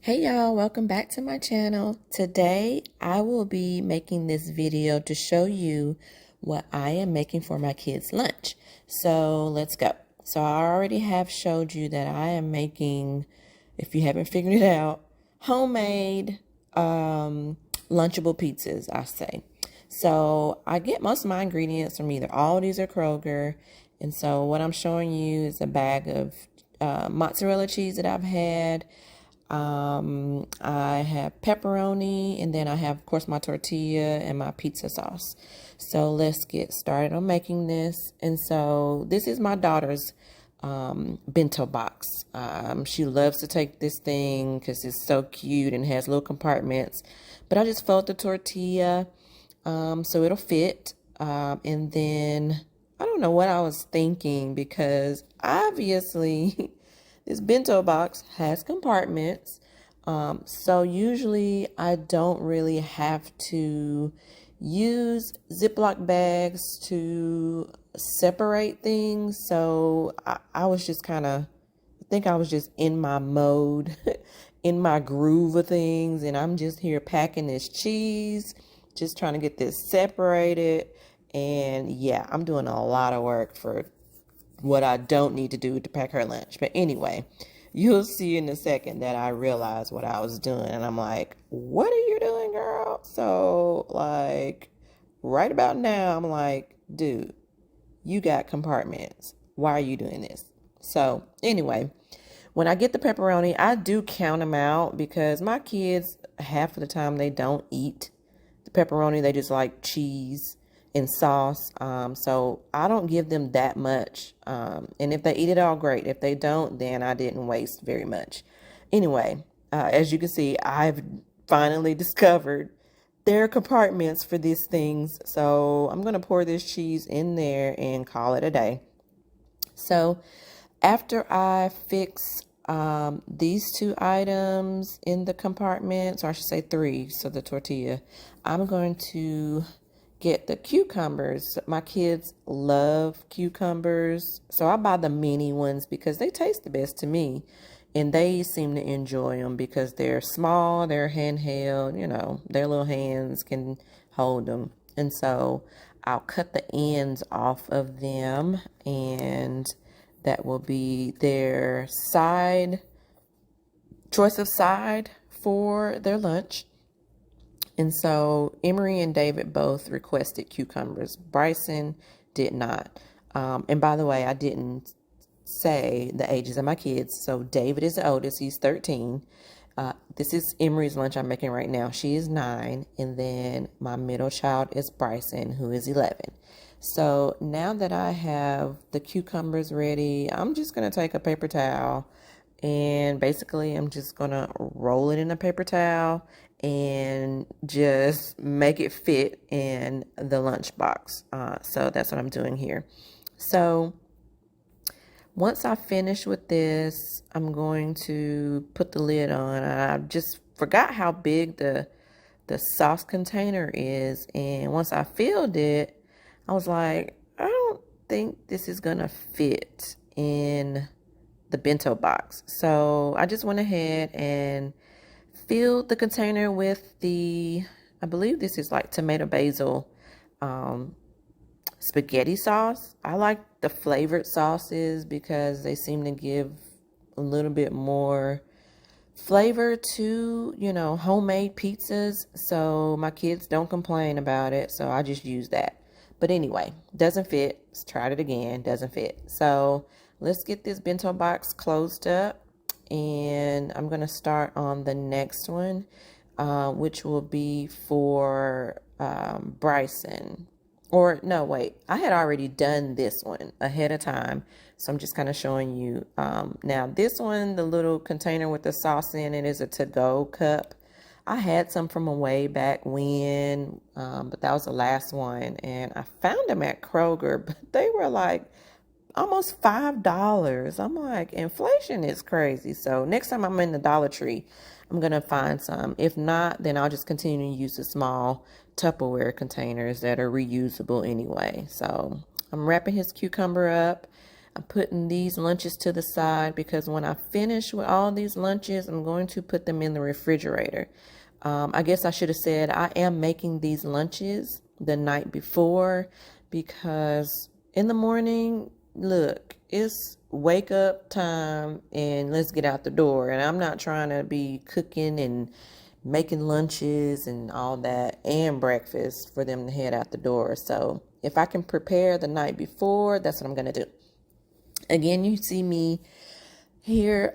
Hey y'all, welcome back to my channel. Today I will be making this video to show you what I am making for my kids' lunch. So let's go. So I already have showed you that I am making, if you haven't figured it out, homemade Lunchable pizzas, I say. So I get most of my ingredients from either Aldi's or Kroger. And so what I'm showing you is a bag of mozzarella cheese that I've had. I have pepperoni, and then I have, of course, my tortilla and my pizza sauce. So let's get started on making this. And so this is my daughter's bento box. She loves to take this thing because it's so cute and has little compartments. But I just fold the tortilla so it'll fit. And then I don't know what I was thinking, because obviously this bento box has compartments. So usually I don't really have to use Ziploc bags to separate things. So I was just I think I was just in my mode, in my groove of things. And I'm just here packing this cheese, just trying to get this separated. And yeah, I'm doing a lot of work for what I don't need to do to pack her lunch. But anyway, you'll see in a second that I realized what I was doing. And I'm like, what are you doing, girl? So like right about now, I'm like, dude, you got compartments. Why are you doing this? So anyway, when I get the pepperoni, I do count them out, because my kids, half of the time, they don't eat the pepperoni. They just like cheese and sauce. So I don't give them that much. And if they eat it all, great. If they don't, then I didn't waste very much. Anyway, as you can see, I've finally discovered there are compartments for these things. So I'm going to pour this cheese in there and call it a day. So after I fix these two items in the compartments, or I should say three, so the tortilla, I'm going to get the cucumbers. My kids love cucumbers, so I buy the mini ones because they taste the best to me, and they seem to enjoy them because they're small, they're handheld, their little hands can hold them. And so I'll cut the ends off of them, and that will be their choice of side for their lunch. And so Emery and David both requested cucumbers. Bryson did not. And by the way, I didn't say the ages of my kids. So David is the oldest. He's 13. This is Emery's lunch I'm making right now. She is 9. And then my middle child is Bryson, who is 11. So now that I have the cucumbers ready, I'm just going to take a paper towel, and basically I'm just going to roll it in a paper towel and just make it fit in the lunchbox. So that's what I'm doing here. So once I finish with this, I'm going to put the lid on. I just forgot how big the sauce container is. And once I filled it, I was like, I don't think this is going to fit in the bento box. So I just went ahead and filled the container with I believe this is like tomato basil spaghetti sauce. I like the flavored sauces because they seem to give a little bit more flavor to, homemade pizzas. So my kids don't complain about it. So I just use that. But anyway, doesn't fit. Let's try it again. Doesn't fit. So let's get this bento box closed up. And I'm going to start on the next one, which will be for Bryson. Or no, wait, I had already done this one ahead of time. So I'm just kind of showing you. Now this one, the little container with the sauce in it, is a to-go cup. I had some from a way back when, but that was the last one. And I found them at Kroger, but they were like almost $5. I'm like, inflation is crazy. So next time I'm in the Dollar Tree, I'm going to find some. If not, then I'll just continue to use the small Tupperware containers that are reusable anyway. So I'm wrapping his cucumber up. I'm putting these lunches to the side because when I finish with all these lunches, I'm going to put them in the refrigerator. I guess I should have said I am making these lunches the night before because in the morning, look, it's wake up time and let's get out the door. And I'm not trying to be cooking and making lunches and all that and breakfast for them to head out the door. So if I can prepare the night before, that's what I'm going to do. Again, you see me here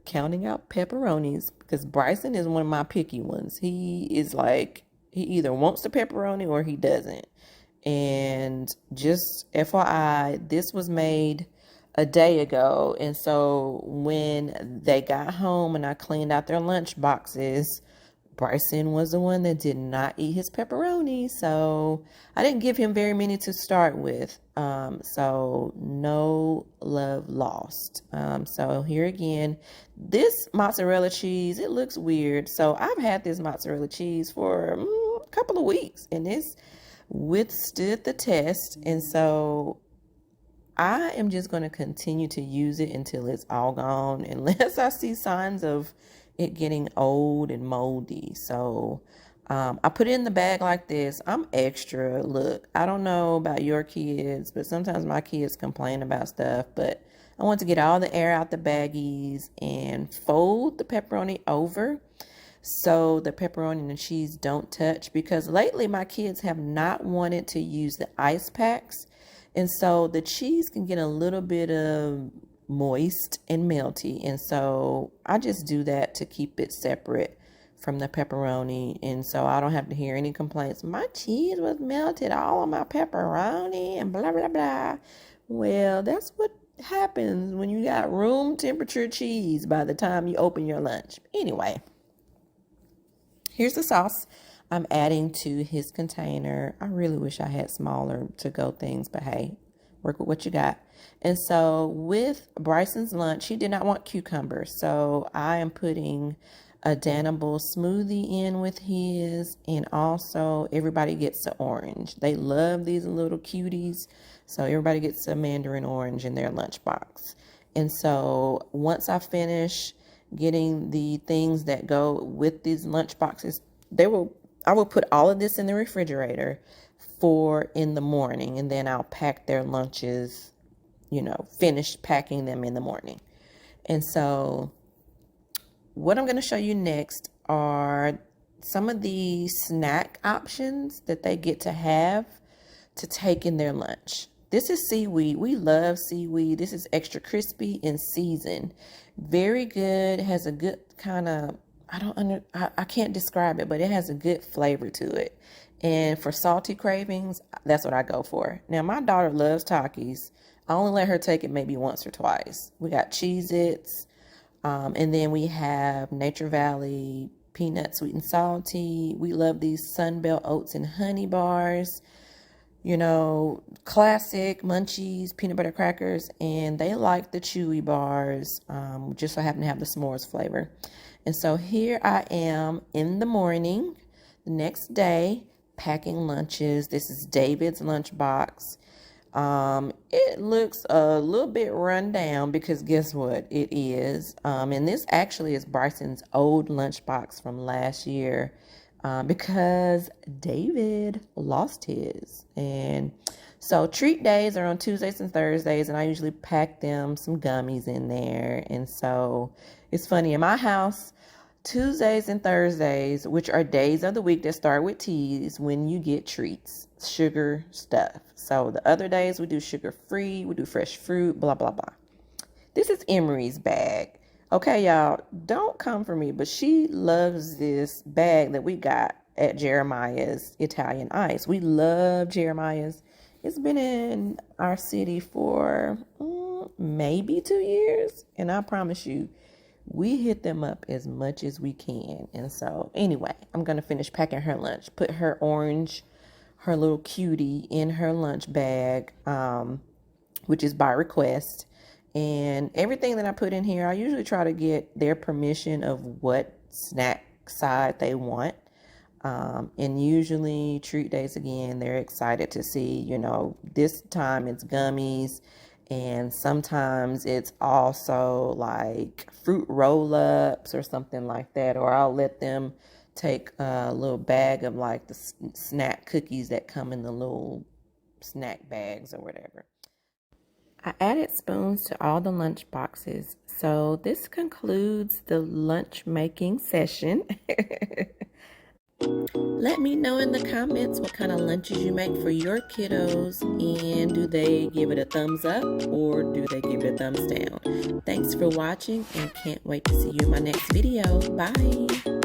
counting out pepperonis because Bryson is one of my picky ones. He is like, he either wants the pepperoni or he doesn't. And just FYI, this was made a day ago. And so when they got home and I cleaned out their lunch boxes, Bryson was the one that did not eat his pepperoni. So I didn't give him very many to start with. So no love lost. So here again, this mozzarella cheese, it looks weird. So I've had this mozzarella cheese for a couple of weeks and it's withstood the test. And so I am just going to continue to use it until it's all gone, unless I see signs of it getting old and moldy. So I put it in the bag like this. I'm extra. Look, I don't know about your kids, but sometimes my kids complain about stuff. But I want to get all the air out the baggies and fold the pepperoni over so the pepperoni and the cheese don't touch. Because lately my kids have not wanted to use the ice packs. And so the cheese can get a little bit of moist and melty. And so I just do that to keep it separate from the pepperoni. And so I don't have to hear any complaints. My cheese was melted all on my pepperoni and blah, blah, blah. Well, that's what happens when you got room temperature cheese by the time you open your lunch. Anyway, here's the sauce I'm adding to his container. I really wish I had smaller to-go things, but hey, work with what you got. And so with Bryson's lunch, he did not want cucumbers. So I am putting a Danable smoothie in with his, and also everybody gets an orange. They love these little cuties. So everybody gets a mandarin orange in their lunchbox. And so once I finish getting the things that go with these lunchboxes, I will put all of this in the refrigerator for in the morning, and then I'll pack their lunches, finish packing them in the morning. And so what I'm going to show you next are some of the snack options that they get to have to take in their lunch. This is seaweed. We love seaweed. This is extra crispy and seasoned. Very good. Has a good kind of, I can't describe it, but it has a good flavor to it. And for salty cravings, that's what I go for. Now, my daughter loves Takis. I only let her take it maybe once or twice. We got Cheez-Its, and then we have Nature Valley peanut sweet and salty. We love these Sunbelt oats and honey bars. Classic munchies, peanut butter crackers, and they like the chewy bars, just so I happen to have the s'mores flavor. And so here I am in the morning, the next day, packing lunches. This is David's lunchbox. It looks a little bit run down because guess what? It is. And this actually is Bryson's old lunchbox from last year. Because David lost his. And so treat days are on Tuesdays and Thursdays, and I usually pack them some gummies in there. And so it's funny, in my house, Tuesdays and Thursdays, which are days of the week that start with T's, when you get treats, sugar stuff. So the other days we do sugar free, we do fresh fruit, blah, blah, blah. This is Emery's bag. Okay, y'all, don't come for me, but she loves this bag that we got at Jeremiah's Italian Ice. We love Jeremiah's. It's been in our city for maybe 2 years, and I promise you, we hit them up as much as we can. And so, anyway, I'm going to finish packing her lunch, put her orange, her little cutie in her lunch bag, which is by request. And everything that I put in here, I usually try to get their permission of what snack side they want. And usually treat days again, they're excited to see, this time it's gummies And sometimes it's also like fruit roll-ups or something like that. Or I'll let them take a little bag of like the snack cookies that come in the little snack bags or whatever. I added spoons to all the lunch boxes. So this concludes the lunch making session. Let me know in the comments what kind of lunches you make for your kiddos, and do they give it a thumbs up or do they give it a thumbs down? Thanks for watching and can't wait to see you in my next video. Bye.